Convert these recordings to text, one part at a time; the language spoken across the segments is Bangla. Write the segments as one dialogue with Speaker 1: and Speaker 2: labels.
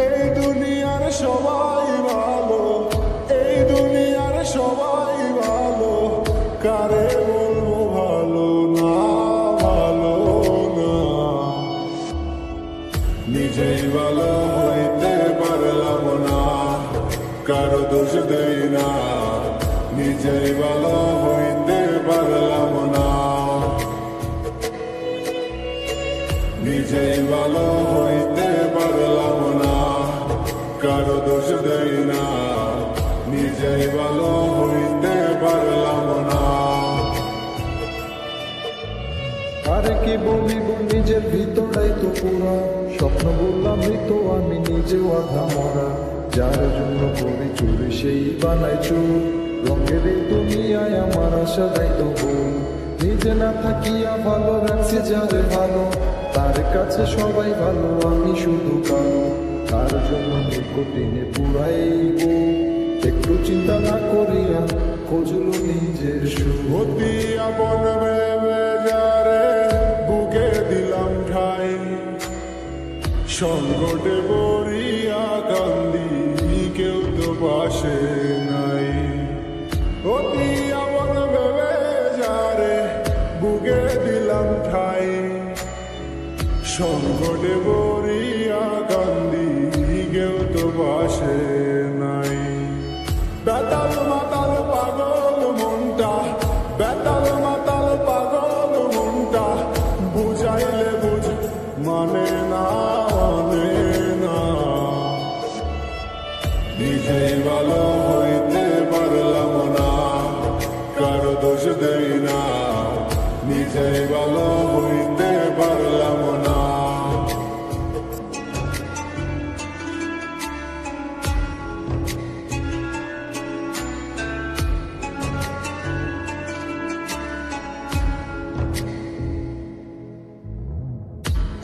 Speaker 1: এই দুনিয়ার সবাই ভালো, এই দুনিয়ার সবাই ভালো, কারে বলবো ভালো না, ভালো না। নিজেই ভালো হইতে পারলাম না, কারো দোষ দেই না। নিজেই ভালো হইতে পারলাম না, নিজেই ভালো হইতে পারলাম না, কারো দোষ দেই না। নিজেই ভালো হইতে পারলাম না।
Speaker 2: আরে কি বলিব নিজের ভিতরাই তো পুরা, স্বপ্ন বললাম মৃত আমি নিজেও আধা মরা। যার জন্য করি চুরি সেই বানাই চুর, রঙের এই দুনিয়ায় আমার আশা দেয় তো ভুল। নিজে না থাকিয়া ভালো রাখছে যারে ভালো, তার কাছে সবাই ভালো আমি শুধু কালো। তার জন্য নিকটিনে পুরাইব, একটু চিন্তা না করিয়া খোঁজল নিজের সুখ।
Speaker 1: অতি আপন ভেবে যারে বুকে দিলাম ঠাই, সংকটে পড়িয়া কান্দি কেউ তো পাশে নাই। অতি আপন ভেবে যারে বুকে দিলাম ঠাই, সংকটে পড়িয়া কান্দি কেউ তো পাশে নাই। বেতাল মাতাল পাগল মনটা, বেতাল মাতাল পাগল মনটা, বুঝাইলে বুঝ মানে না, মানে না। নিজেই ভালো হইতে পারলাম না, কারো দোষ দেই না। নিজেই ভালো হইতে পারলাম না।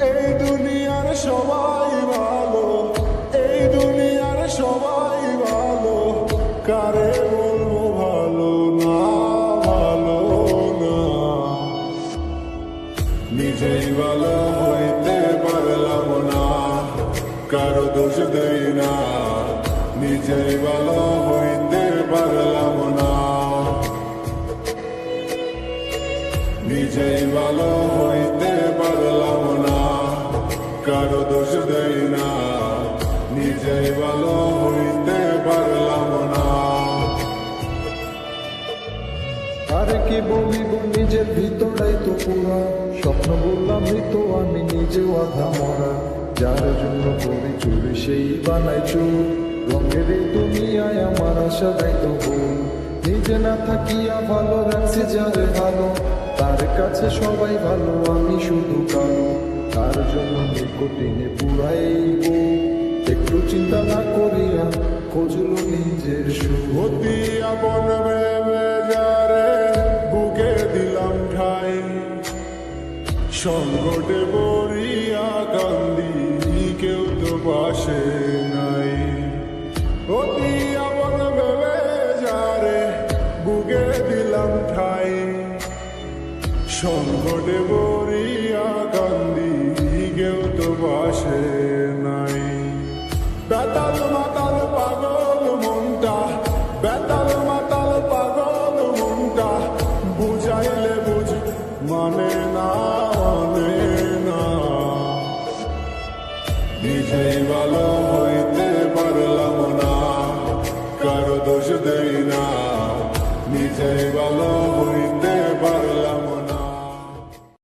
Speaker 1: এই দুনিয়ার সবাই ভালো, এই দুনিয়ার সবাই ভালো, কারে বলবো ভালো না, ভালো না। নিজেই ভালো হইতে পারলাম না, কারো দোষ দেই না। নিজেই ভালো হইতে পারলাম না, নিজেই ভালো হইতে পারলাম না, কারো দোষ দেই না। নিজেই ভালো হইতে পারলাম না।
Speaker 2: আরে কি বলিব নিজের ভিতরাই তো পুরা, স্বপ্ন বললাম মৃত আমি নিজেও আধা মরা। যার জন্য করি চুরি সেই বানাই চুর, রঙের এই দুনিয়ায় আমার আশা দেয় তো ভুল। নিজে না থাকিয়া ভালো রাখছে যারে ভালো, তার কাছে সবাই ভালো আমি শুধু কালো। তার জন্য নিকটিনে পুরাইব, একটু চিন্তা না করিয়া খোঁজল নিজের সুখ।
Speaker 1: অতি আপন ভেবে যারে বুকে দিলাম ঠাই, সংকটে পড়িয়া কান্দি কেউ তো পাশে নাই। অতি আপন ভেবে যারে বুকে দিলাম ঠাই, সংকটে পড়িয়া কান্দি কেউ তো পাশে নাই। বেতাল মাতাল পাগল মনটা, বেতাল মাতাল পাগল মনটা, বুঝাইলে বুঝ মানে না, মানে না। নিজেই ভালো হইতে পারলাম না, কারো দোষ দেই না। নিজেই ভালো হই